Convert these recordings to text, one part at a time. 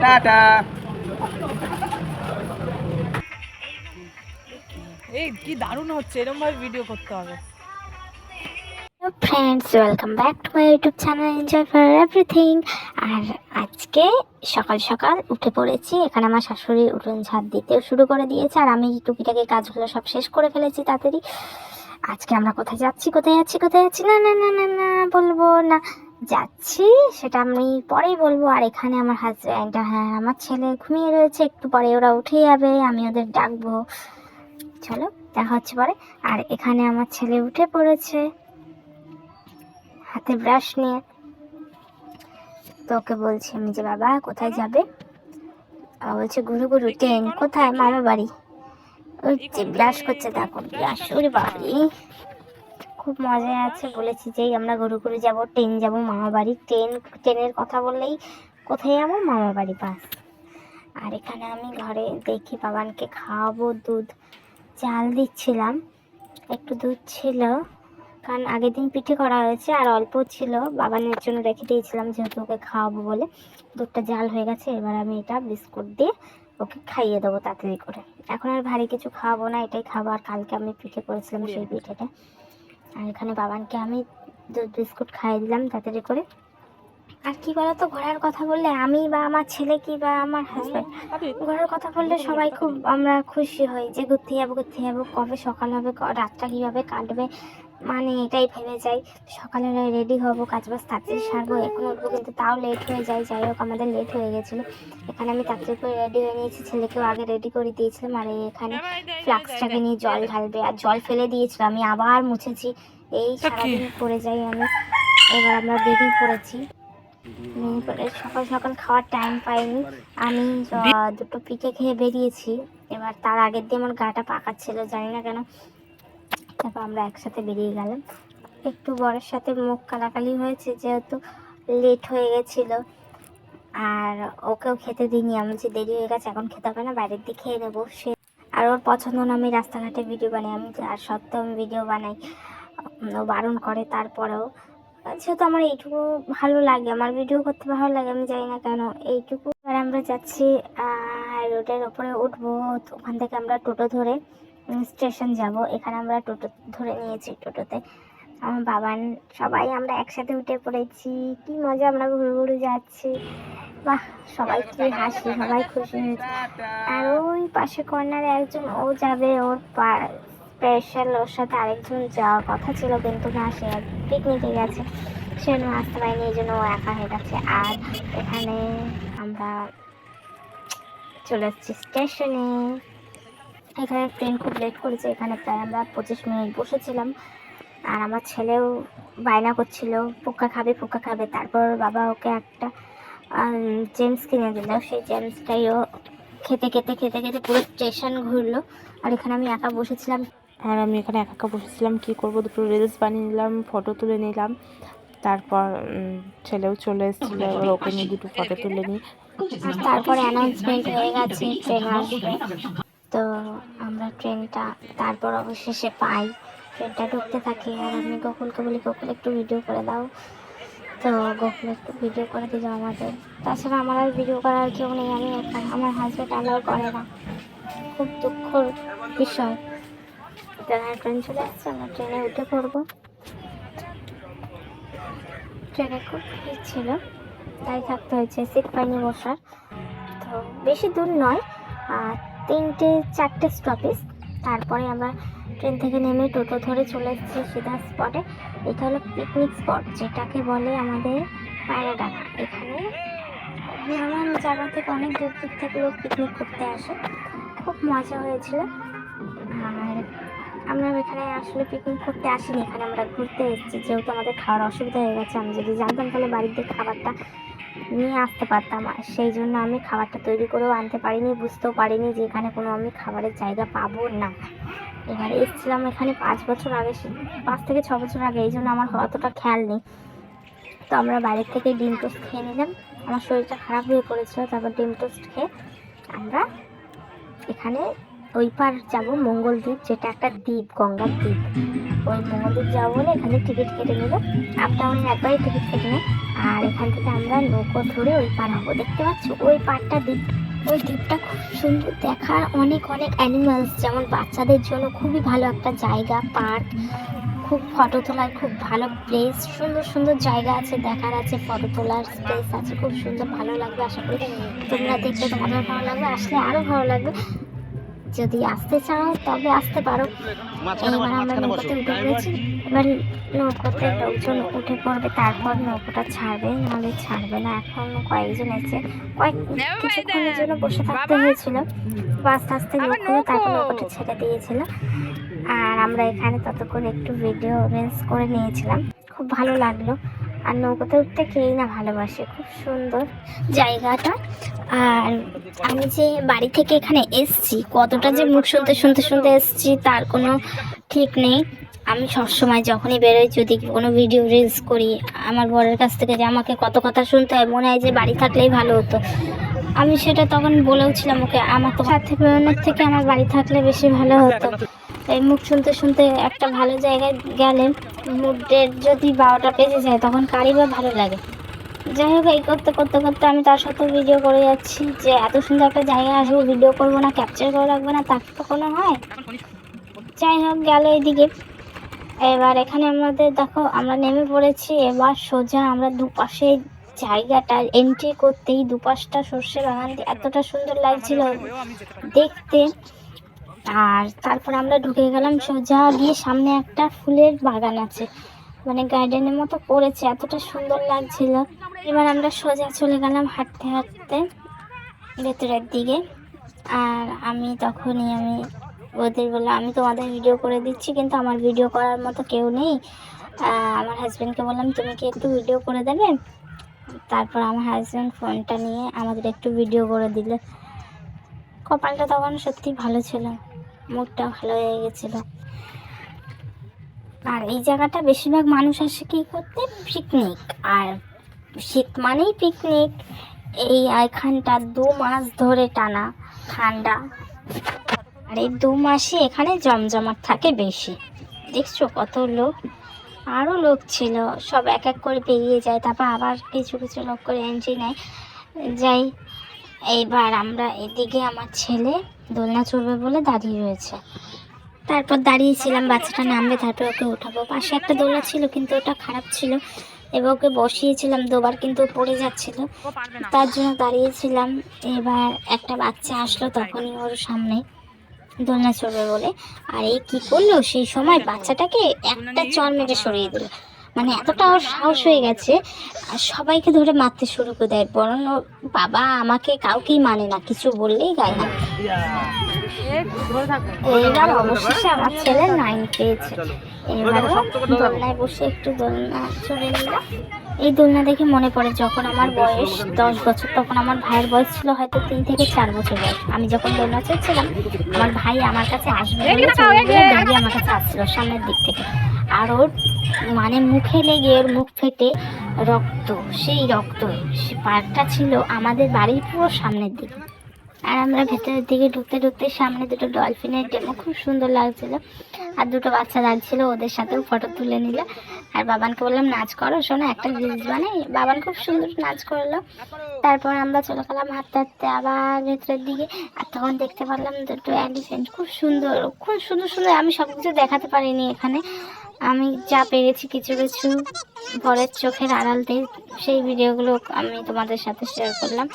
Tata. এই কি দারুণ হচ্ছে, এরকম ভাবে ভিডিও করতে হবে। Friends, welcome back to my YouTube channel enjoy for everything. আর আজকে সকাল সকাল উঠে পড়েছি। এখানে আমার শাশুড়ি উঠোন ঝাড় দিতেও শুরু করে দিয়েছে, আর আমি টুকিটাকি কাজগুলো সব শেষ করে ফেলেছি তাড়াতাড়ি। আজকে আমরা কোথায় যাচ্ছি, না না না না না বলবো না, যাচ্ছি সেটা আমি পরেই বলবো। আর এখানে আমার হাজব্যান্ড, হ্যাঁ আমার ছেলে ঘুমিয়ে রয়েছে, একটু পরে ওরা উঠে যাবে, আমি ওদের ডাকবো। চলো দেখা হচ্ছে পরে। আর এখানে আমার ছেলে উঠে পড়েছে হাতে ব্রাশ নিয়ে। তো ওকে বলছি আমি যে বাবা কোথায় যাবে, বলছে ঘুরু ঘুরু ট্রেন। কোথায়? মামা বাড়ি। ওই যে ব্রাশ করছে, দেখো ব্রাশ, ওরে বাড়ি খুব মজা আছে। বলেছি যেই আমরা ঘুরু ঘুরু যাবো, ট্রেন যাবো মামা বাড়ি, ট্রেনের কথা বললেই কোথায় যাবো, মামা বাড়ি বাস। আর এখানে আমি ঘরে দেখি বাবানকে খাওয়াবো, দুধ চাল দিচ্ছিলাম, একটু দুধ ছিল কারণ আগের দিন পিঠে করা হয়েছে আর অল্প ছিল, বাবানের জন্য রেখে দিয়েছিলাম যেহেতু ওকে খাওয়াবো বলে। দুধটা জাল হয়ে গেছে, এবার আমি এটা বিস্কুট দিয়ে ওকে খাইয়ে দেবো তাড়াতাড়ি করে। এখন আর ভারী কিছু খাওয়াবো না, এটাই খাবো। আর কালকে আমি পিঠে করেছিলাম সেই পিঠেটা। আর এখানে বাবানকে আমি দুধ বিস্কুট খাইয়ে দিলাম তাড়াতাড়ি করে। আর কি বলতো, ঘোরার কথা বললে আমি বা আমার ছেলে কি বা আমার হাজব্যান্ড, ঘোরার কথা বললে সবাই খুব আমরা খুশি হই যে ঘুরতে যাবো, কবে সকাল হবে, রাতটা কীভাবে কাটবে, মানে এটাই ভেবে যাই। সকালে রেডি হবো, কাজবাজ তাড়াতাড়ি সারবো, এখন উঠবো, কিন্তু তাও লেট হয়ে যায়। যাই হোক আমাদের লেট হয়ে গেছিলো। এখানে আমি তাড়াতাড়ি করে রেডি হয়ে নিয়েছি, ছেলেকেও আগে রেডি করে দিয়েছিলাম। আর এখানে ফ্লাক্সটাকে নিয়ে জল ঢালবে, আর জল ফেলে দিয়েছিলো, আমি আবার মুছেছি। এই সারাদিন পড়ে যাই আমি। এবার আমরা বেরিয়ে পড়েছি। সকাল সকাল খাওয়ার টাইম পাইনি, আমি দুটো পিঠে খেয়ে বেরিয়েছি। এবার তার আগের দিয়ে আমার গাটা পাকাচ্ছিল, জানি না কেন। তারপর আমরা একসাথে বেরিয়ে গেলাম। একটু বরের সাথে মুখ কালাকালি হয়েছে যেহেতু লেট হয়ে গেছিলো। আর ওকেও খেতে দিইনি, আমি যে দেরি হয়ে গেছে এখন খেতে হবে না, বাইরের দিয়ে খেয়ে নেবো। সে আর ওর পছন্দ না আমি রাস্তাঘাটে ভিডিও বানাই, আমি আর সত্ত্বেও আমি ভিডিও বানাই, ও বারণ করে। তারপরেও যেহেতু আমার এইটুকু ভালো লাগে, আমার ভিডিও করতে ভালো লাগে, আমি জানি না কেন এইটুকু। আর আমরা যাচ্ছি রোডের ওপরে উঠবো, ওখান থেকে আমরা টোটো ধরে স্টেশন যাব। এখানে আমরা টোটো ধরে নিয়েছি, টোটোতে আমার বাবান সবাই আমরা একসাথে উঠে পড়েছি। কি মজা, আমরা ঘুরে ঘুরে যাচ্ছি, বাহ সবাই কি হাসি, সবাই খুশি হয়েছে। আর ওই পাশে কর্নারে একজন ও যাবে, ওর স্পেশাল, ওর সাথে আরেকজন যাওয়ার কথা ছিল কিন্তু না, সে পিকনিকে গেছে, সেজন্য আসতে পারেনি, এই জন্য ও একা হয়ে গেছে। আর এখানে আমরা চলে এসেছি স্টেশনে। এখানে ট্রেন খুব লেট করেছে, এখানে প্রায় আমরা 25 মিনিট বসেছিলাম। আর আমার ছেলেও বায়না করছিল ফুচকা খাবে। তারপর বাবা ওকে একটা জেমস কিনে দিল, সেই জেমসটাই ও খেতে পুরো স্টেশন ঘুরলো। আর এখানে আমি একা বসেছিলাম, কি করবো, দুটো রিলস বানিয়ে নিলাম, ফটো তুলে নিলাম। তারপর ছেলেও চলে এসেছিলো, এবার ওকে নিয়ে দুটো ফটো তুলে নিই। আর তারপরে অ্যানাউন্সমেন্ট হয়ে গেছে ট্রেন আসবে। তো আমরা ট্রেনটা তারপর অবশেষে পাই, ট্রেনটা ঢুকতে থাকে। আর আমি গোকুলকে বলি গোকুল একটু ভিডিও করে দাও, তো গোকুল একটু ভিডিও করে দিল আমাদের। তাছাড়া আমার আর ভিডিও করার কেউ নেই, আমি একা, আমার হাজব্যান্ড অ্যালাউ করে না, খুব দুঃখর বিষয়। ট্রেন চলে আসছে, আমরা ট্রেনে উঠে পড়বো। ট্রেনে খুব ভিড় ছিল, তাই থাকতে হয়েছে, সিট পাইনি বসার। তো বেশি দূর নয়, 3-4টে স্টপেজ। তারপরে আমরা ট্রেন থেকে নেমে টোটো ধরে চলে এসেছি সিধা স্পটে। এটা হলো পিকনিক স্পট, যেটাকে বলে আমাদের পায়রাডাঙ্গা। এখানে নানান জায়গা থেকে অনেক দূর থেকে লোক পিকনিক করতে আসে, খুব মজা হয়েছিল। আর আমরা এখানে আসলে পিকনিক করতে আসিনি, এখানে আমরা ঘুরতে এসেছি, যেহেতু আমাদের খাওয়ার অসুবিধা হয়ে গেছে। আমি যদি জানতাম তাহলে বাড়িতে খাবারটা নিয়ে আসতে পারতাম, আর সেই জন্য আমি খাবারটা তৈরি করেও আনতে পারিনি, বুঝতেও পারিনি যে এখানে কোনো আমি খাবারের জায়গা পাবো না। এবারে এসেছিলাম এখানে 5 বছর আগে, 5 থেকে 6 বছর আগে, এই জন্য আমার অতটা খেয়াল নেই। তো আমরা বাইরের থেকে ডিম টোস্ট খেয়ে নিলাম, আমার শরীরটা খারাপ হয়ে পড়েছিল। তারপর ডিম টোস্ট খেয়ে আমরা এখানে ওই পার যাব মঙ্গলদ্বীপ, যেটা একটা দ্বীপ, গঙ্গার দ্বীপ। ওই মঙ্গলদ্বীপ যাবো বলে এখানে টিকিট কেটে নিল, আপ ডাউনের একবারই টিকিট কেটে নেয়। আর এখান থেকে আমরা নৌকো ধরে ওই পার হবো। দেখতে পাচ্ছ ওই পারটা দ্বীপ, ওই দ্বীপটা খুব সুন্দর দেখার, অনেক অনেক অ্যানিমালস, যেমন বাচ্চাদের জন্য খুবই ভালো একটা জায়গা, পার্ক, খুব ফটো তোলার খুব ভালো প্লেস, সুন্দর সুন্দর জায়গা আছে দেখার, আছে ফটো তোলার স্পেস আছে, খুব সুন্দর, ভালো লাগবে। আশা করি তোমরা দেখলে তোমাদের ভালো লাগবে, আসলে আরও ভালো লাগবে। যদি আসতে চাও তবে আসতে পারো। এবার আমরা নৌকোতে উঠে পড়েছি, এবার নৌকোতে লোকজন উঠে পড়বে, তারপর নৌকোটা ছাড়বে, নাহলে ছাড়বে না। এখন কয়েকজন এসে কিছুক্ষণের জন্য বসে থাকতে হয়েছিল, আস্তে আস্তে লোক হলো, তারপর নৌকোটা ছেড়ে দিয়েছিল। আর আমরা এখানে ততক্ষণ একটু ভিডিও রিলস করে নিয়েছিলাম, খুব ভালো লাগলো। আর নৌকোতে উঠতে কেই না ভালোবাসে, খুব সুন্দর জায়গাটা। আর আমি যে বাড়ি থেকে এখানে এসছি, কতটা যে মুখ শুনতে শুনতে শুনতে এসছি তার কোনো ঠিক নেই। আমি সবসময় যখনই বেরোই, যদি কোনো ভিডিও রিলস করি, আমার বরের কাছ থেকে যে আমাকে কত কথা শুনতে হয়, মনে হয় যে বাড়ি থাকলেই ভালো হতো। আমি সেটা তখন বলেও ছিলাম ওকে, আমার তো সাথে বেরোনোর থেকে আমার বাড়ি থাকলে বেশি ভালো হতো। এই মুখ শুনতে শুনতে একটা ভালো জায়গায় গেলে মুডের যদি 12টা বেজে যায় তখন কারই বা ভালো লাগে। যাই হোক, এই করতে করতে করতে আমি তার সাথে ভিডিও করে যাচ্ছি, যে এত সুন্দর একটা জায়গায় আসবো, ভিডিও করবো না, ক্যাপচার করে রাখবো না, তাকে তো কোনো হয়। যাই হোক, গেল এইদিকে। এবার এখানে আমাদের দেখো আমরা নেমে পড়েছি। এবার সোজা আমরা দুপাশে জায়গাটা এন্ট্রি করতেই দুপাশটা সর্ষে বাগান দিয়ে এতটা সুন্দর লাগছিল দেখতে। আর তারপর আমরা ঢুকে গেলাম, সোজা গিয়ে সামনে একটা ফুলের বাগান আছে, মানে গার্ডেনের মতো করেছে, এতটা সুন্দর লাগছিল। এবার আমরা সোজা চলে গেলাম হাঁটতে হাঁটতে ভেতরের দিকে। আর আমি ওদের বললাম আমি তোমাদের ভিডিও করে দিচ্ছি, কিন্তু আমার ভিডিও করার মতো কেউ নেই। আমার হাজব্যান্ডকে বললাম তুমি কি একটু ভিডিও করে দেবে। তারপর আমার হাজব্যান্ড ফোনটা নিয়ে আমাদের একটু ভিডিও করে দিলে। কপালটা তখন সত্যি ভালো ছিল, মুডটা ভালো হয়ে গেছিলো। আর এই জায়গাটা বেশিরভাগ মানুষ আসে কি করতে, পিকনিক। আর শীত মানেই পিকনিক। এই এখানটা 2 মাস ধরে টানা ঠান্ডা, আর এই 2 মাসই এখানে জমজমাট থাকে বেশি। দেখছো কত লোক, আরও লোক ছিল, সব এক এক করে পেরিয়ে যায়, তারপর আবার কিছু কিছু লোক করে এন্ট্রি নেয়। যাই, এইবার আমরা এদিকে আমার ছেলে দোলনা চড়বে বলে দাঁড়িয়ে রয়েছে। তারপর দাঁড়িয়েছিলাম, বাচ্চাটা নামবে তারপর ওকে উঠাবো। পাশে একটা দোলনা ছিল কিন্তু ওটা খারাপ ছিল, এবার ওকে বসিয়েছিলাম 2বার কিন্তু পড়ে যাচ্ছিল, তার জন্য দাঁড়িয়েছিলাম। এবার একটা বাচ্চা আসলো তখনই ওর সামনে দোলনা চড়বে বলে, আর এই কী করলো, সেই সময় বাচ্চাটাকে একটা চড় মেরে সরিয়ে দিল। মানে এতটা ওর সাহস হয়ে গেছে, আর সবাইকে ধরে মারতে শুরু করে দেয়। বরং ওর বাবা আমাকে কাউকেই মানে না, কিছু বললেই গায়ে হাত। এইবার অবশেষে আমার ছেলে 9 পেয়েছে। এবার দোলনায় বসে একটু দোলনা চড়ে নিলাম। এই দোলনা দেখে মনে পড়ে যখন আমার বয়স 10 বছর, তখন আমার ভাইয়ের বয়স ছিল হয়তো 3 থেকে 4 বছর বয়স। আমি যখন দোলনা চড়ছিলাম, আমার ভাই আমার কাছে আসবে বলে দাঁড়িয়ে আমার কাছে আসছিল সামনের দিক থেকে। আর ওর মানে মুখে লেগে ওর মুখ ফেটে রক্ত, সেই রক্ত পাড়টা ছিল আমাদের বাড়ির পুরো সামনের দিকে। আর আমরা ভেতরের দিকে ঢুকতে ঢুকতে সামনে 2টো ডলফিনের ডেমো খুব সুন্দর লাগছিল, আর 2টো বাচ্চা লাগছিল, ওদের সাথেও ফটো তুলে নিল। আর বাবানকে বললাম নাচ করো শোনো, একটা রিলস বানাই। বাবান খুব সুন্দর নাচ করলো। তারপর আমরা চলে গেলাম হাঁটতে হাঁটতে আবার ভেতরের দিকে। আর তখন দেখতে পারলাম 2টো এলিফ্যান্ট, খুব সুন্দর খুব সুন্দর সুন্দর। আমি সব কিছু দেখাতে পারিনি এখানে, আমি যা পেরেছি কিছু কিছু পরের চোখের আড়ালতে সেই ভিডিওগুলো আমি তোমাদের সাথে শেয়ার করলাম।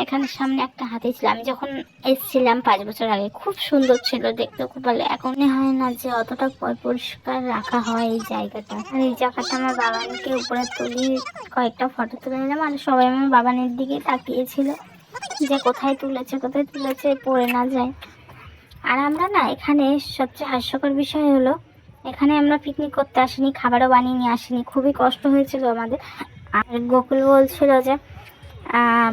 এখানে সামনে একটা হাতি ছিল, আমি যখন এসেছিলাম 5 বছর আগে, খুব সুন্দর ছিল দেখতে, খুব ভালো। এখন হয় না যে অতটা পরিষ্কার রাখা হয় এই জায়গাটা। আর এই জায়গাটা আমার বাবানকে উপরে তুলি কয়েকটা ফটো তুলে নিলাম, আর সবাই আমার বাবানের দিকে তাকিয়েছিল যে কোথায় তুলেছে পড়ে না যায়। আর আমরা না এখানে সবচেয়ে হাস্যকর বিষয় হলো, এখানে আমরা পিকনিক করতে আসিনি, খাবারও বানিয়ে নিয়ে আসিনি, খুবই কষ্ট হয়েছিল আমাদের। আর গোকুল বলছিল যে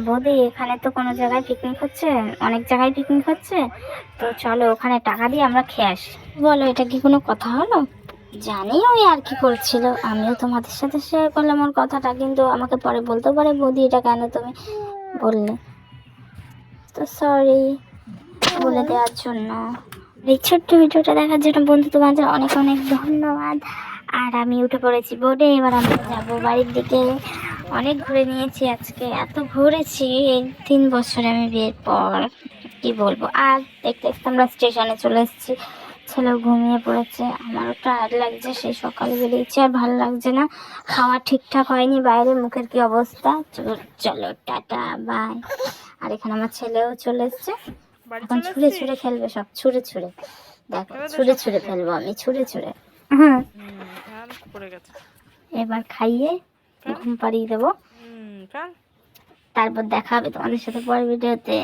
বৌদি এখানে তো কোনো জায়গায় পিকনিক হচ্ছে, অনেক জায়গায় পিকনিক হচ্ছে, তো চলো ওখানে টাকা দিয়ে আমরা খেয়ে আসি। বলো এটা কি কোনো কথা হলো? জানি ওই আর কি করছিল, আমিও তোমাদের সাথে শেয়ার করলাম ওর কথাটা, কিন্তু আমাকে পরে বলতেও পারে বৌদি এটা কেন তুমি বললে, তো সরি। বলে দেওয়ার জন্য। এই ছোট্ট ভিডিওটা দেখার জন্য বন্ধু তোমাদের অনেক অনেক ধন্যবাদ। আর আমি উঠে পড়েছি বোর্ডে, এবার আমি যাবো বাড়ির দিকে। অনেক ঘুরে নিয়েছি আজকে, এত ঘুরেছি এই 3 বছরে আমি বিয়ের পর, কি বলবো। আর দেখতে দেখতে আমরা স্টেশনে চলে এসেছি। ছেলেও ঘুমিয়ে পড়েছে, আমারও টায়ার্ড লাগছে, সেই সকালে বেরিয়েছি আর ভালো লাগছে না। খাওয়া ঠিকঠাক হয়নি, বাইরে মুখের কি অবস্থা। চলো টাটা বাই। আর এখানে আমার ছেলেও চলে এসছে, এখন ছুঁড়ে ছুঁড়ে খেলবে, সব ছুঁড়ে ছুঁড়ে, দেখো ছুঁড়ে ছুঁড়ে ফেলবো আমি, ছুঁড়ে ছুঁড়ে। হ্যাঁ, এবার খাইয়ে ঘুম পাড়িয়ে দেবো, তারপর দেখা হবে তোমাদের সাথে পরের ভিডিওতে।